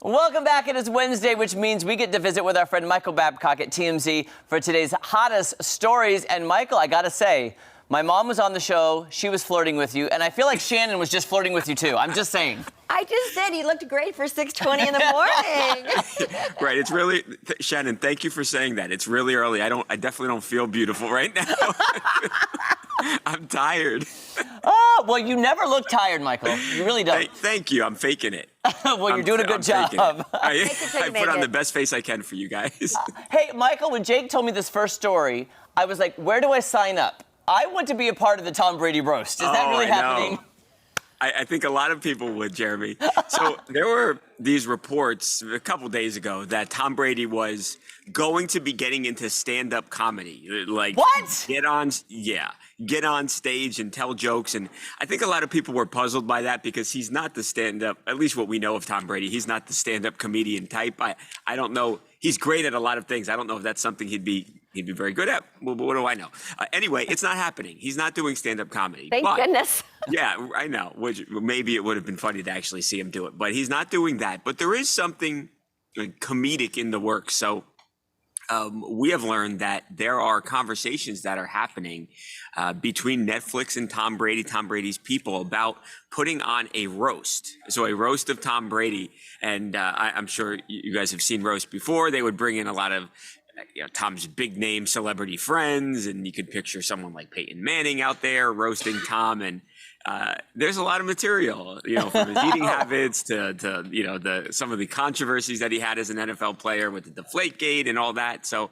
Welcome back. It is Wednesday, which means we get to visit with our friend Michael Babcock at TMZ for today's hottest stories. And Michael, I gotta say, my mom was on the show. She was flirting with you, and I feel like Shannon was just flirting with you too. I'm just saying. I just said you looked great for 6:20 in the morning. Right. It's really Shannon. Thank you for saying that. It's really early. I definitely don't feel beautiful right now. I'm tired. Oh, well, you never look tired, Michael. You really don't. Thank you. I'm faking it. Well, you're doing a good job. I put on the best face I can for you guys. Hey, Michael, when Jake told me this first story, I was like, where do I sign up? I want to be a part of the Tom Brady roast. Is that really happening? I think a lot of people would, Jeremy. So there were these reports a couple days ago that Tom Brady was going to be getting into stand-up comedy. Like, what? Get on stage and tell jokes. And I think a lot of people were puzzled by that because he's not the stand-up, at least what we know of Tom Brady, he's not the stand-up comedian type. I don't know. He's great at a lot of things. I don't know if that's something he'd be very good at. Well, what do I know? Anyway, it's not happening. He's not doing stand-up comedy. Thank goodness. Yeah, I know. Which maybe it would have been funny to actually see him do it, but he's not doing that. But there is something comedic in the works. So we have learned that there are conversations that are happening between Netflix and Tom Brady, Tom Brady's people, about putting on a roast. So a roast of Tom Brady. And I'm sure you guys have seen roast before. They would bring in a lot of Tom's big name celebrity friends, and you could picture someone like Peyton Manning out there roasting Tom. And there's a lot of material, from his eating habits to some of the controversies that he had as an NFL player with the Deflategate and all that. So,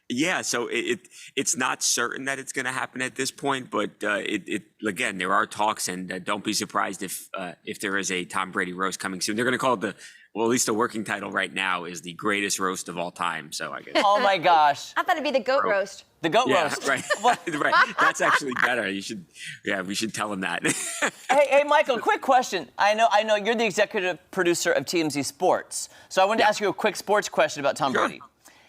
yeah, so it's not certain that it's going to happen at this point, but again, there are talks, and don't be surprised if there is a Tom Brady roast coming soon. They're going to call it at least the working title right now is the greatest roast of all time. So I guess. Oh my gosh. I thought it'd be the goat roast. The goat roast. Right. Right. That's actually better. We should tell him that. Hey, Michael, quick question. I know you're the executive producer of TMZ Sports. So I wanted to ask you a quick sports question about Tom Brady.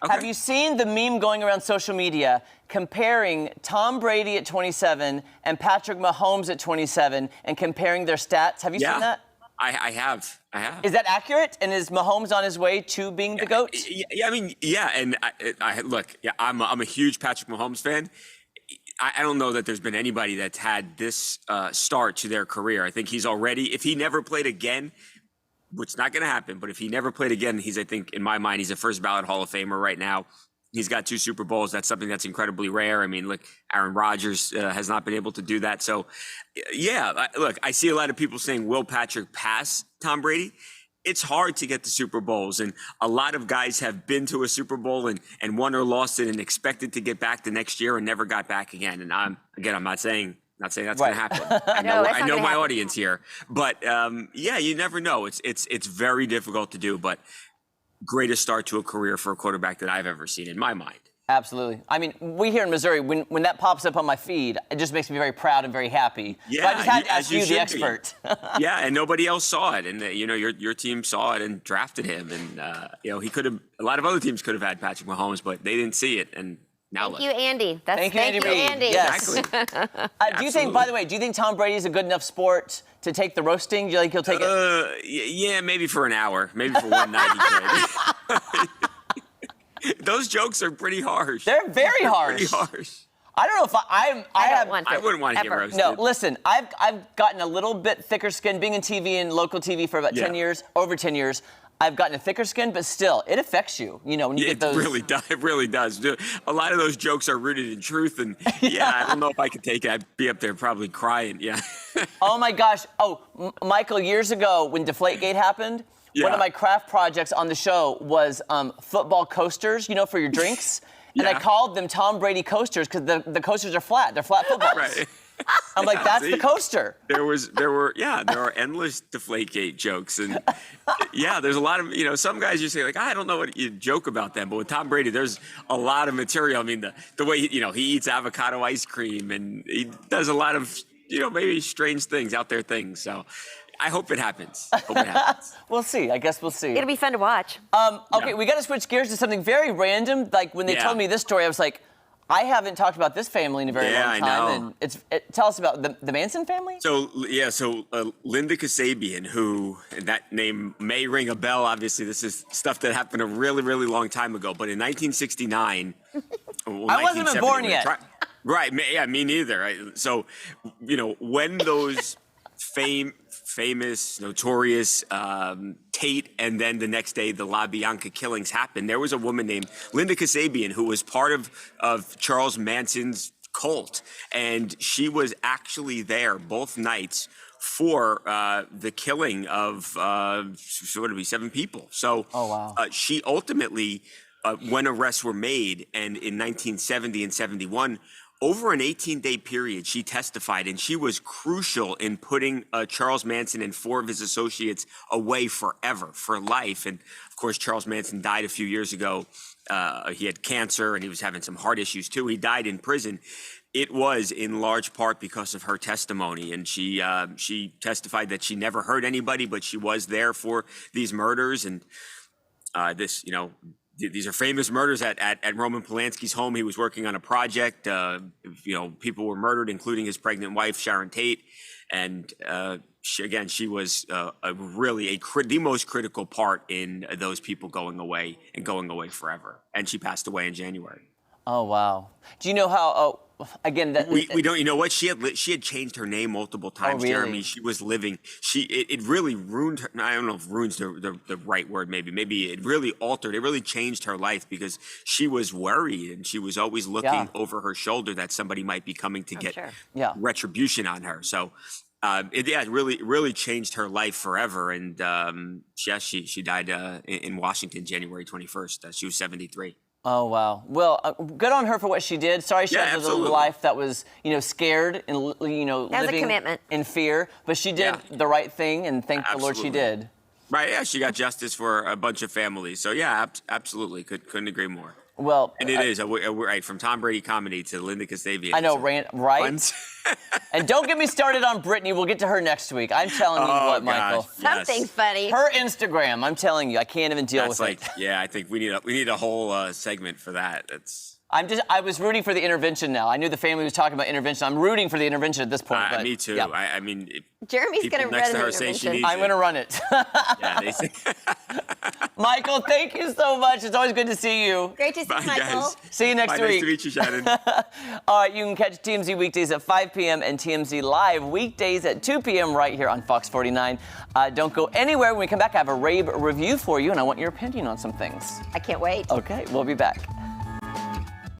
Okay. Have you seen the meme going around social media comparing Tom Brady at 27 and Patrick Mahomes at 27 and comparing their stats? Have you seen that? I have. Is that accurate? And is Mahomes on his way to being the GOAT? Yeah, I mean, yeah. And I'm a huge Patrick Mahomes fan. I don't know that there's been anybody that's had this start to their career. I think he's already, if he never played again, which is not going to happen, but if he never played again, I think, in my mind, he's a first ballot Hall of Famer right now. He's got 2 Super Bowls. That's something that's incredibly rare. I mean, look, Aaron Rodgers has not been able to do that. So, yeah, look, I see a lot of people saying, will Patrick pass Tom Brady? It's hard to get to Super Bowls, and a lot of guys have been to a Super Bowl and won or lost it and expected to get back the next year and never got back again. And I'm not saying that's going to happen. I know my audience here, but yeah, you never know. It's very difficult to do, but greatest start to a career for a quarterback that I've ever seen in my mind. Absolutely. I mean, we here in Missouri, when that pops up on my feed, it just makes me very proud and very happy. Yeah, so I just had to ask you, the expert. Yeah, and nobody else saw it, and your team saw it and drafted him, and he could have. A lot of other teams could have had Patrick Mahomes, but they didn't see it, and now Thank you, Andy. Thank you, Andy. Yes. Exactly. Do you think, by the way, do you think Tom Brady is a good enough sport to take the roasting? Do you think he'll take it? Yeah, maybe for an hour, maybe for one night he could. Those jokes are pretty harsh. They're very harsh. Pretty harsh. I don't know if I wouldn't want to get roasted. No, listen, I've gotten a little bit thicker skin being in TV and local TV for about 10 years, over 10 years. I've gotten a thicker skin, but still, it affects you, when you get those. It really does. A lot of those jokes are rooted in truth, and I don't know if I could take it. I'd be up there probably crying, Oh my gosh. Oh, Michael, years ago when Deflategate happened, one of my craft projects on the show was football coasters, for your drinks. And I called them Tom Brady coasters because the coasters are flat. They're flat footballs. Right. I'm like, that's the coaster. There are endless Deflategate jokes, and there's a lot of some guys you say like, I don't know what you joke about them, but with Tom Brady, there's a lot of material. I mean, the way he eats avocado ice cream, and he does a lot of maybe strange things, out there things. So I hope it happens. We'll see. I guess we'll see. It'll be fun to watch. Okay, we got to switch gears to something very random. Like when they told me this story, I was like, I haven't talked about this family in a very long time. know. And tell us about the Manson family. So Linda Kasabian, who, and that name may ring a bell. Obviously, this is stuff that happened a really, really long time ago. But in 1969, I wasn't even born yet. Right? Yeah, me neither. Right? So, when those famous, notorious Tate, and then the next day the LaBianca killings happened, there was a woman named Linda Kasabian who was part of Charles Manson's cult, and she was actually there both nights for the killing of 7 people. So she ultimately, when arrests were made, and in 1970 and 71, over an 18-day period, she testified, and she was crucial in putting Charles Manson and 4 of his associates away forever, for life. And of course, Charles Manson died a few years ago. He had cancer, and he was having some heart issues too. He died in prison. It was in large part because of her testimony, and she testified that she never hurt anybody, but she was there for these murders. And these are famous murders at Roman Polanski's home. He was working on a project. People were murdered, including his pregnant wife, Sharon Tate. And she was the most critical part in those people going away forever. And she passed away in January. Oh, wow. Do you know how, again, that we don't, you know what? She had changed her name multiple times, really? Jeremy. She was living, it really ruined her. I don't know if ruin's the right word, maybe it really altered, it really changed her life, because she was worried, and she was always looking over her shoulder that somebody might be coming to get retribution on her. So it really changed her life forever. And she died in Washington, January 21st. She was 73. Oh, wow. Well, good on her for what she did. Sorry she had a life that was, scared and, living a commitment. in fear. But she did the right thing, and thank the Lord she did. Right, yeah, she got justice for a bunch of families. So, yeah, absolutely. Couldn't agree more. Well, and it is right from Tom Brady comedy to Linda Kasabian. I know, right? And don't get me started on Brittany. We'll get to her next week. I'm telling you what, Michael. Something funny. Her Instagram. I'm telling you, I can't even deal with it. Yeah, I think we need a whole segment for that. I was rooting for the intervention now. I knew the family was talking about intervention. I'm rooting for the intervention at this point. But, me too. Yeah. I mean, Jeremy's going to run the intervention. I'm going to run it. Yeah, they say. Michael, thank you so much. It's always good to see you. Great to see you, Michael. Guys. See you next week. Nice to meet you, Shannon. All right, you can catch TMZ weekdays at 5 p.m. and TMZ Live weekdays at 2 p.m. right here on Fox 49. Don't go anywhere. When we come back, I have a rave review for you, and I want your opinion on some things. I can't wait. Okay, we'll be back.